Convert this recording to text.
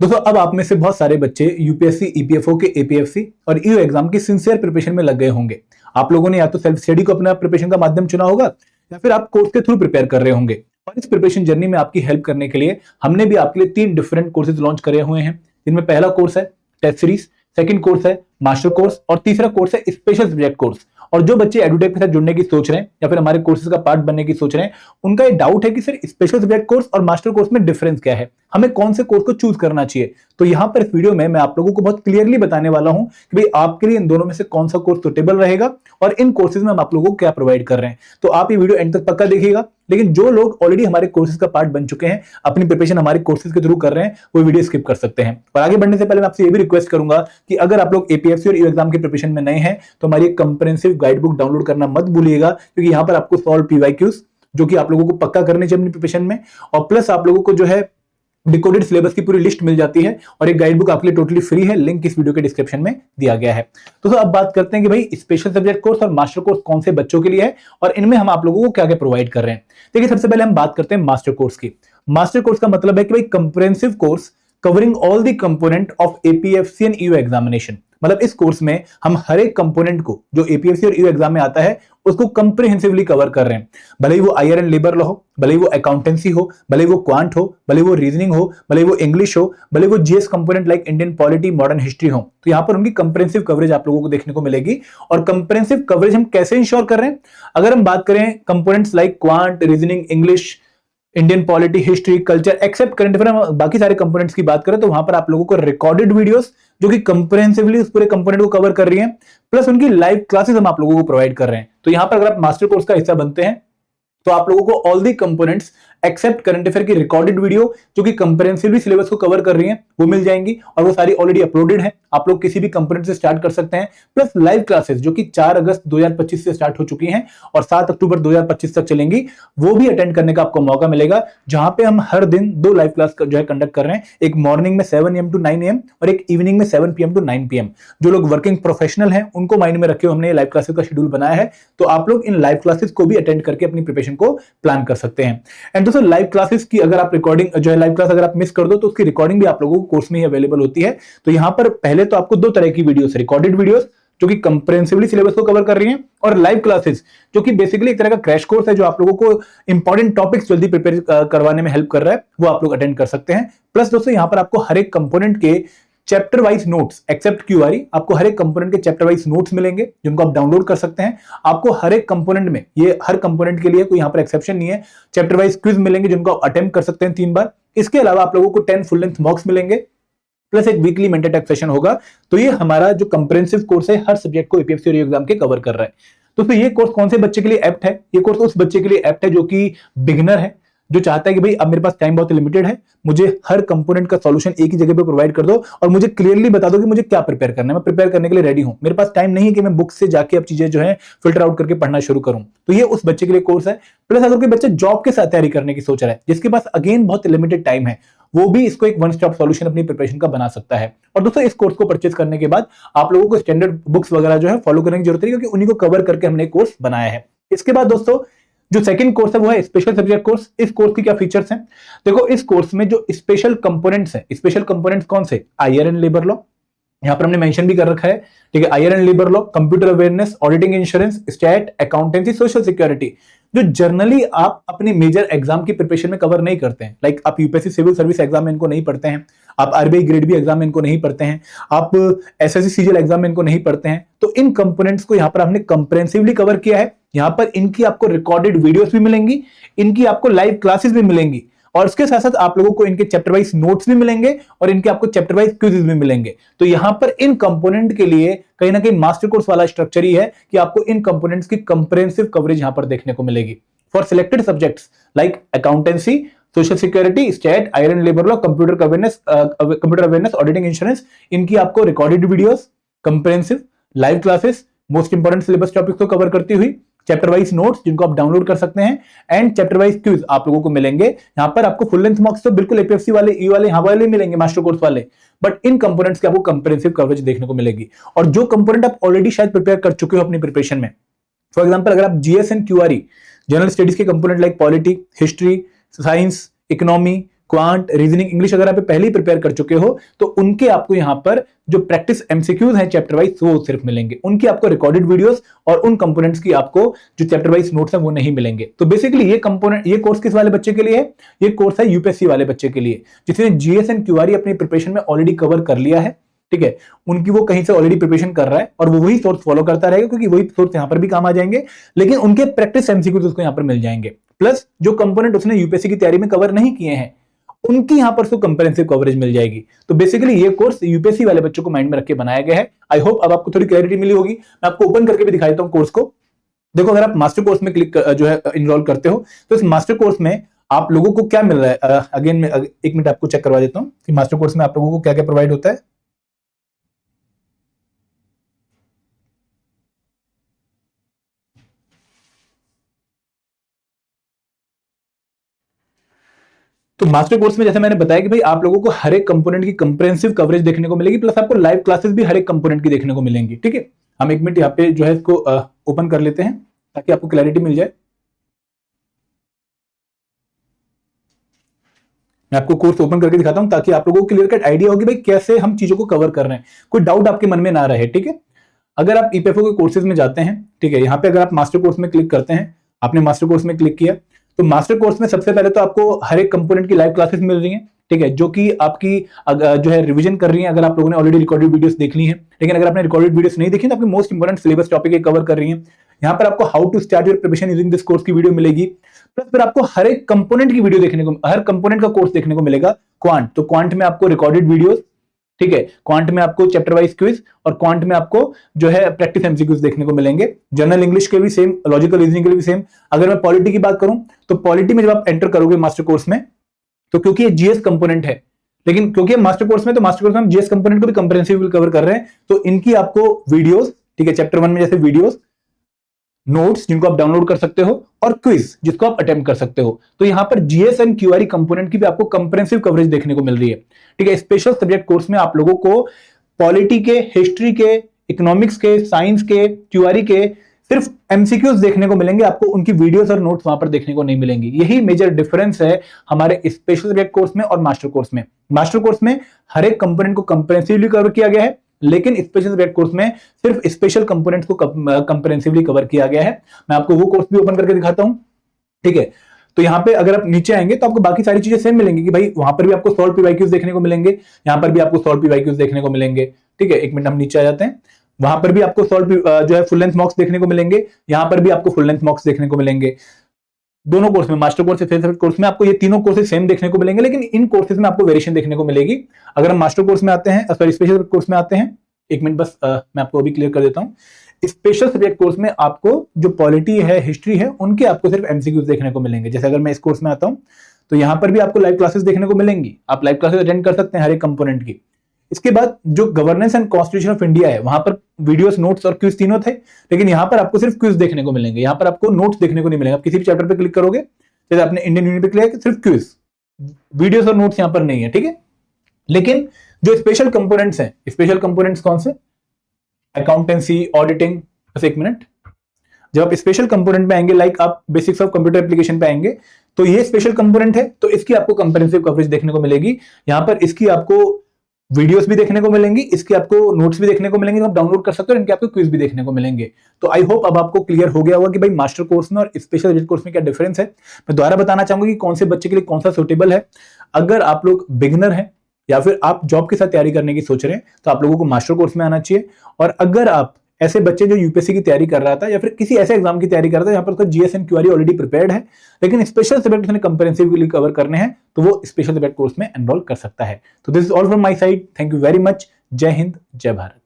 दोस्तों अब आप में से बहुत सारे बच्चे यूपीएससी, ईपीएफओ के एपीएफसी और ईओ एग्जाम की सिंसियर प्रिपरेशन में लग गए होंगे। आप लोगों ने या तो सेल्फ स्टडी को अपना प्रिपरेशन का माध्यम चुना होगा या फिर आप कोर्स के थ्रू प्रिपेयर कर रहे होंगे। और इस प्रिपरेशन जर्नी में आपकी हेल्प करने के लिए हमने भी आपके लिए 3 डिफरेंट कोर्सेज लॉन्च करे हुए हैं, जिनमें पहला कोर्स है टेस्ट सीरीज, सेकंड कोर्स है मास्टर कोर्स और तीसरा कोर्स है स्पेशल सब्जेक्ट कोर्स। और जो बच्चे एडुटेक के साथ जुड़ने की सोच रहे हैं या फिर हमारे कोर्सेज का पार्ट बनने की सोच रहे हैं, उनका ये डाउट है कि सर स्पेशल सब्जेक्ट कोर्स और मास्टर कोर्स में डिफरेंस क्या है, हमें कौन से कोर्स को चूज करना चाहिए। तो यहां पर इस वीडियो में मैं आप लोगों को बहुत क्लियरली बताने वाला हूं कि भाई आपके लिए इन दोनों में से कौन सा कोर्स सुटेबल रहेगा और इन कोर्सेज में हम आप लोगों को क्या प्रोवाइड कर रहे हैं। तो आप ये वीडियो एंड तक पक्का देखिएगा। लेकिन जो लोग ऑलरेडी हमारे कोर्सेज का पार्ट बन चुके हैं, अपनी प्रिपरेशन हमारे कोर्सेज के थ्रू कर रहे हैं, वो वीडियो स्किप कर सकते हैं। और आगे बढ़ने से पहले मैं आपसे ये भी रिक्वेस्ट करूंगा कि अगर आप लोग एपीएफसी और ईओ एग्जाम की प्रिपरेशन में नए हैं तो हमारी कंप्रेहेंसिव गाइड बुक डाउनलोड करना मत भूलिएगा, क्योंकि यहां पर आपको सॉल्व पीवाईक्यूज जो कि आप लोगों को पक्का करने चाहिए अपनी प्रिपरेशन में, और प्लस आप लोगों को जो है डिकोडेड सिलेबस की पूरी लिस्ट मिल जाती है और एक गाइड बुक आपके लिए टोटली फ्री है। लिंक इस वीडियो के डिस्क्रिप्शन में दिया गया है। तो अब बात करते हैं कि भाई स्पेशल सब्जेक्ट कोर्स और मास्टर कोर्स कौन से बच्चों के लिए है और इनमें हम आप लोगों को क्या क्या प्रोवाइड कर रहे हैं। देखिए, सबसे पहले हम बात करते हैं मास्टर कोर्स की। मास्टर कोर्स का मतलब है कि भाई comprehensive course covering all the component of APFC and EO examination. मतलब इस कोर्स में हम हर एक कंपोनेंट को जो एपीएफसी और ईओ एग्जाम में आता है उसको कंप्रिहेंसिवली कवर कर रहे हैं। भले ही वो आईआर एंड लेबर लॉ हो, भले ही वो अकाउंटेंसी हो, भले ही वो क्वांट हो, भले ही वो रीजनिंग हो, भले ही वो इंग्लिश हो, भले ही वो GS component like Indian polity, modern history हो, तो यहां पर उनकी कंप्रिहेंसिव कवरेज आप लोगों को देखने को मिलेगी। और कंप्रिहेंसिव कवरेज हम कैसे इंश्योर कर रहे हैं? अगर हम बात करें components like quant, reasoning, English, Indian polity, history, culture, except current affair, बाकी सारे कंपोनेंट्स की बात करें तो वहां पर आप लोगों को रिकॉर्डेड वीडियोस जो कि कंप्रिहेंसिवली उस पूरे कंपोनेंट को कवर कर रही हैं, प्लस उनकी लाइव क्लासेस हम आप लोगों को प्रोवाइड कर रहे हैं। तो यहां पर अगर आप मास्टर कोर्स का हिस्सा बनते हैं तो आप लोगों को all the components except current affair की रिकॉर्डेड वीडियो जो कि कंप्रिहेंसिवली सिलेबस को कवर कर रही हैं वो मिल जाएंगी, और वो सारी ऑलरेडी अपलोडेड है। आप लोग किसी भी कंपोनेंट से स्टार्ट कर सकते हैं। प्लस लाइव क्लासेस जो कि 4 अगस्त 2025 से स्टार्ट हो चुकी हैं और 7 अक्टूबर 2025 तक चलेंगी, वो भी अटेंड करने का आपको मौका मिलेगा, जहां पे हम हर दिन 2 लाइव क्लास जो है कंडक्ट कर रहे हैं। एक मॉर्निंग में 7 AM to 9 AM और एक इवनिंग में 7 PM to 9 PM। जो लोग वर्किंग प्रोफेशनल हैं उनको माइंड में रखे हुए हमने लाइव क्लासेस का शेड्यूल बनाया है, तो आप लोग इन लाइव क्लासेस को भी अटेंड करके अपनी प्रिपरेशन को प्लान कर सकते हैं। एंड दोस्तों, लाइव क्लासेस की अगर आप रिकॉर्डिंग जो है लाइव क्लास अगर आप मिस कर दो तो उसकी रिकॉर्डिंग भी आप लोगों को कोर्स में ही अवेलेबल होती है। तो यहां पर पहले तो आपको 2 तरह की वीडियोस, रिकॉर्डेड वीडियोस जो कि कंप्रिहेंसिवली सिलेबस को कवर कर रही हैं, और लाइव क्लासेस जो कि बेसिकली एक तरह का क्रैश कोर्स है जो आप लोगों को इंपॉर्टेंट टॉपिक्स जल्दी प्रिपेयर करवाने में हेल्प कर रहा है, वो आप लोग अटेंड कर सकते हैं। प्लस दोस्तों, यहां पर आपको हर एक कंपोनेंट के चैप्टर वाइज नोट्स एक्सेप्ट क्यूआरई, आपको हर एक कंपोनेंट के चैप्टर वाइज नोट्स मिलेंगे जिनको आप डाउनलोड कर सकते हैं। आपको हर एक कंपोनेंट में, ये हर कंपोनेंट के लिए कोई यहां पर एक्सेप्शन नहीं है, चैप्टर वाइज क्विज मिलेंगे जिनको आप अटेम्प्ट कर सकते हैं 3 बार। इसके अलावा आप लोगों को 10 फुल लेंथ मॉक्स मिलेंगे, प्लस एक वीकली मेंटर टैग सेशन होगा। तो ये हमारा जो कंप्रिहेंसिव कोर्स है हर सब्जेक्ट को एपीएफसी और एग्जाम के कवर कर रहा है। तो फिर ये कोर्स कौन से बच्चे के लिए एप्ट है? ये कोर्स उस बच्चे के लिए एप्ट है जो कि बिगिनर है, जो चाहता है कि भाई अब मेरे पास टाइम बहुत लिमिटेड है, मुझे हर कंपोनेंट का सॉल्यूशन एक ही जगह पे प्रोवाइड कर दो और मुझे क्लियरली बता दो कि मुझे क्या प्रिपेयर करना है, मैं प्रिपेयर करने के लिए रेडी हूं, मेरे पास टाइम नहीं है कि मैं बुक से जाके अब चीजें जो है फिल्टर आउट करके पढ़ना शुरू करूं। तो ये उस बच्चे के लिए कोर्स है। प्लस अगर कोई बच्चा जॉब के साथ तैयारी करने की सोच रहा है, जिसके पास अगेन बहुत लिमिटेड टाइम है, वो भी इसको एक वन स्टॉप सॉल्यूशन अपनी प्रिपरेशन का बना सकता है। और दोस्तों, इस कोर्स को परचेज करने के बाद आप लोगों को स्टैंडर्ड बुक्स वगैरह जो है फॉलो करने की जरूरत है, क्योंकि उन्हीं को कवर करके हमने कोर्स बनाया है। इसके बाद दोस्तों, जो सेकंड कोर्स है वो है स्पेशल सब्जेक्ट कोर्स। इस कोर्स की क्या फीचर्स हैं? देखो, इस कोर्स में जो स्पेशल कंपोनेंट्स हैं, स्पेशल कंपोनेंट्स कौन से? आईआर एंड लेबर लॉ, यहां पर हमने मेंशन भी कर रखा है, ठीक है। IR and labour law, computer awareness, auditing, insurance, stat, accountancy, social security, जो जनरली आप अपनी मेजर एग्जाम की प्रिपरेशन में कवर नहीं करते हैं। लाइक आप यूपीएससी सिविल सर्विस एग्जाम में इनको नहीं पढ़ते हैं, आप आरबीआई ग्रेड बी एग्जाम में इनको नहीं पढ़ते हैं, आप एसएससी सीजीएल एग्जाम में इनको नहीं पढ़ते हैं। तो इन कंपोनेंट्स को यहां पर हमने कंप्रिहेंसिवली कवर किया है। यहां पर इनकी आपको रिकॉर्डेड वीडियोस भी मिलेंगी, इनकी आपको लाइव क्लासेस भी मिलेंगी, और इसके साथ साथ आप लोगों को इनके चैप्टर वाइज नोट्स भी मिलेंगे और इनके आपको चैप्टर वाइज क्विज़ भी मिलेंगे। तो यहां पर इन कंपोनेंट के लिए कहीं ना कहीं मास्टर कोर्स वाला स्ट्रक्चर ही है कि आपको इन कंपोनेंट्स की कंप्रिहेंसिव कवरेज यहां पर देखने को मिलेगी for selected subjects like accountancy, social security, stat, IR and labour law, computer awareness, auditing, insurance. इनकी आपको recorded videos, comprehensive live classes, most important syllabus topics को कवर करती हुई चैप्टर वाइज नोट्स जिनको आप डाउनलोड कर सकते हैं, एंड चैप्टर वाइज क्विज आप लोगों को मिलेंगे। यहां पर आपको फुल लेंथ मॉक्स तो बिल्कुल एपीएफसी वाले, ई वाले, यहां वाले मिलेंगे, मास्टर कोर्स वाले, बट इन कंपोनेंट्स की आपको कंप्रिहेंसिव कवरेज देखने को मिलेगी। और जो कंपोनेंट आप ऑलरेडी शायद प्रिपेयर कर चुके हो अपनी प्रिपरेशन में, फॉर एग्जाम्पल अगर आप जीएस एंड क्यूआरई, जनरल स्टडीज के component like polity, history, science, economy, quant, reasoning, English अगर आप पहले ही प्रिपेयर कर चुके हो तो उनके आपको यहाँ पर जो प्रैक्टिस एमसीक्यूज हैं चैप्टर वाइज वो सिर्फ मिलेंगे, उनकी आपको रिकॉर्डेड वीडियोस और उन कंपोनेंट्स की आपको जो चैप्टर वाइज नोट्स हैं वो नहीं मिलेंगे। तो बेसिकली ये कंपोनेंट, ये कोर्स किस वाले बच्चे के लिए है? ये कोर्स है यूपीएससी वाले बच्चे के लिए, जिसने जीएस एंड क्यूआरई अपनी प्रिपरेशन में ऑलरेडी कवर कर लिया है, ठीक है। उनकी वो कहीं से ऑलरेडी प्रिपरेशन कर रहा है और वो वही सोर्स फॉलो करता रहेगा, क्योंकि वही सोर्स यहां पर भी काम आ जाएंगे, लेकिन उनके प्रैक्टिस एमसीक्यूज उसको यहां पर मिल जाएंगे। प्लस जो कंपोनेंट उसने यूपीएससी की तैयारी में कवर नहीं किए हैं उनकी यहां पर उसको कंप्रेहेंसिव कवरेज मिल जाएगी। तो बेसिकली ये कोर्स यूपीएससी वाले बच्चों को माइंड में रख के बनाया गया है। आई होप अब आपको थोड़ी क्लैरिटी मिली होगी। मैं आपको ओपन करके भी दिखा देता हूं कोर्स को। देखो, अगर आप मास्टर कोर्स में क्लिक जो है इनरोल करते हो तो इस मास्टर कोर्स में आप लोगों को क्या मिल रहा है। अगेन मैं 1 मिनट आपको चेक करवा देता हूं कि मास्टर कोर्स में आप लोगों को क्या क्या प्रोवाइड होता है। तो मास्टर कोर्स में जैसे मैंने बताया कि भाई आप लोगों को हर एक कंपोनेंट की कंप्रेहेंसिव कवरेज देखने को मिलेगी, प्लस आपको लाइव क्लासेस भी हर एक कंपोनेंट की देखने को मिलेंगी, ठीक है। हम 1 मिनट यहाँ पे जो है इसको ओपन कर लेते हैं ताकि आपको क्लैरिटी मिल जाए। मैं आपको कोर्स ओपन करके दिखाता हूं ताकि आप लोगों को क्लियर कट आइडिया होगी भाई कैसे हम चीजों को कवर कर रहे हैं, कोई डाउट आपके मन में ना रहे, ठीक है। अगर आप ईपीएफओ के कोर्सेज में जाते हैं, ठीक है, यहाँ पे अगर आप मास्टर कोर्स में क्लिक करते हैं, आपने मास्टर कोर्स में क्लिक किया तो मास्टर कोर्स में सबसे पहले तो आपको हर एक कंपोनेंट की लाइव क्लासेस मिल रही हैं, ठीक है, जो कि आपकी जो है रिवीजन कर रही है। अगर आप लोगों ने ऑलरेडी रिकॉर्डेड वीडियोस देख ली हैं, लेकिन अगर आपने रिकॉर्डेड वीडियोस नहीं देखी तो आपकी most important syllabus topic cover कर रही है। यहाँ पर आपको how to start your preparation using this course की वीडियो मिलेगी, प्लस फिर आपको हर एक कंपोनेंट की वीडियो देखने को, हर कंपोनेंट का कोर्स देखने को मिलेगा। क्वांट, तो क्वांट में आपको रिकॉर्डेड वीडियोस, ठीक है, क्वांट में आपको चैप्टर वाइज क्विज और क्वांट में आपको जो है प्रैक्टिस एमसीक्यूज देखने को मिलेंगे। जनरल इंग्लिश के भी सेम, लॉजिकल रीजनिंग के भी सेम। अगर मैं पॉलिटी की बात करूं तो पॉलिटी में जब आप एंटर करोगे मास्टर कोर्स में, तो क्योंकि ये जीएस कंपोनेंट है, लेकिन क्योंकि मास्टर कोर्स में, तो मास्टर कोर्स में हम जीएस कंपोनेंट को भी कंप्रेहेंसिव कवर कर रहे हैं, तो इनकी आपको वीडियोस, ठीक है, चैप्टर 1 में जैसे वीडियोस, नोट्स जिनको आप डाउनलोड कर सकते हो और क्विज जिसको आप अटेम्प्ट कर सकते हो। तो यहां पर जीएस एंड क्यूआरई कंपोनेंट की भी आपको कंप्रेहेंसिव कवरेज देखने को मिल रही है, ठीक है। स्पेशल सब्जेक्ट कोर्स में आप लोगों को पॉलिटी के, हिस्ट्री के, इकोनॉमिक्स के, साइंस के, क्यूआरई के सिर्फ एमसीक्यूज देखने को मिलेंगे, आपको उनकी वीडियोस और नोट्स वहां पर देखने को नहीं मिलेंगी। यही मेजर डिफरेंस है हमारे स्पेशल सब्जेक्ट कोर्स में और मास्टर कोर्स में। मास्टर कोर्स में हर एक कंपोनेंट को कंप्रेहेंसिवली कवर किया गया है, लेकिन स्पेशल सब्जेक्ट कोर्स में सिर्फ स्पेशल कंपोनेंट्स को कंप्रेहेंसिवली कवर किया गया है। मैं आपको वो कोर्स भी ओपन करके दिखाता हूं, ठीक है। तो यहाँ पे अगर आप नीचे आएंगे तो आपको बाकी सारी चीजें सेम मिलेंगी कि भाई वहां पर भी आपको सॉल्व पीवाईक्यूज देखने को मिलेंगे, यहाँ पर भी आपको सॉल्व पीवाईक्यूज देखने को मिलेंगे, ठीक है। 1 मिनट हम नीचे आ जाते हैं। वहां पर भी आपको सॉल्व जो है फुल लेंथ मॉक्स देखने को मिलेंगे, यहाँ पर भी आपको फुल लेंथ मॉक्स देखने को मिलेंगे। दोनों कोर्स में, मास्टर कोर्स से कोर्स में आपको ये तीनों कोर्सेज सेम देखने को मिलेंगे, लेकिन इन कोर्सेज में आपको वेरिएशन देखने को मिलेगी। अगर हम मास्टर कोर्स में आते हैं, सॉरी स्पेशल कोर्स में आते हैं, 1 मिनट बस मैं आपको अभी क्लियर कर देता हूं। स्पेशल सब्जेक्ट कोर्स में आपको जो पॉलिटी है, हिस्ट्री है, उनके आपको सिर्फ एमसीक्यूज देखने को मिलेंगे। जैसे अगर मैं इस कोर्स में आता हूं तो यहां पर भी आपको लाइव क्लासेस देखने को मिलेंगी, आप लाइव क्लासेस अटेंड कर सकते हैं हर एक कंपोनेंट की। इसके बाद जो governance and constitution of India है, वहां पर वीडियोस, नोट्स और क्विज तीनों थे, लेकिन यहां पर आपको सिर्फ क्विज देखने को मिलेंगे, यहां पर आपको नोट्स देखने को नहीं मिलेंगे। आप किसी भी चैप्टर पे क्लिक करोगे, जैसे आपने इंडियन यूनियन पे क्लिक, सिर्फ क्विज, वीडियोस और नोट्स यहां पर नहीं है, ठीक है। लेकिन जो स्पेशल कंपोनेंट्स हैं, स्पेशल कंपोनेंट्स कौन से? Accountancy, auditing. बस 1 मिनट, जब आप स्पेशल कंपोनेंट में आएंगे, लाइक आप बेसिक्स ऑफ कंप्यूटर एप्लीकेशन पे आएंगे, तो ये स्पेशल कंपोनेंट है, तो इसकी आपको कंप्रेहेंसिव कवरेज देखने को मिलेगी। यहां पर इसकी आपको वीडियोस भी देखने को मिलेंगी, इसके आपको नोट्स भी देखने को मिलेंगे, आप डाउनलोड कर सकते हो, इनके आपको क्विज भी देखने को मिलेंगे। तो आई होप अब आपको क्लियर हो गया होगा कि भाई मास्टर कोर्स में और स्पेशल सब्जेक्ट कोर्स में क्या डिफरेंस है। मैं दोबारा बताना चाहूंगा कि कौन से बच्चे के लिए कौन सा सुटेबल है। अगर आप लोग बिगिनर हैं या फिर आप जॉब के साथ तैयारी करने की सोच रहे हैं तो आप लोगों को मास्टर कोर्स में आना चाहिए। और अगर आप ऐसे बच्चे जो यूपीएससी की तैयारी कर रहा था या फिर किसी ऐसे एग्जाम की तैयारी कर रहा था जहां पर उसका जीएस एंड क्यूआरई ऑलरेडी प्रिपेयर्ड है, लेकिन स्पेशल सब्जेक्ट उसने कंप्रेहेंसिवली कवर करने हैं, तो वो स्पेशल सब्जेक्ट कोर्स में एनरोल कर सकता है। तो this is all from my side. Thank you very much. जय हिंद, जय भारत।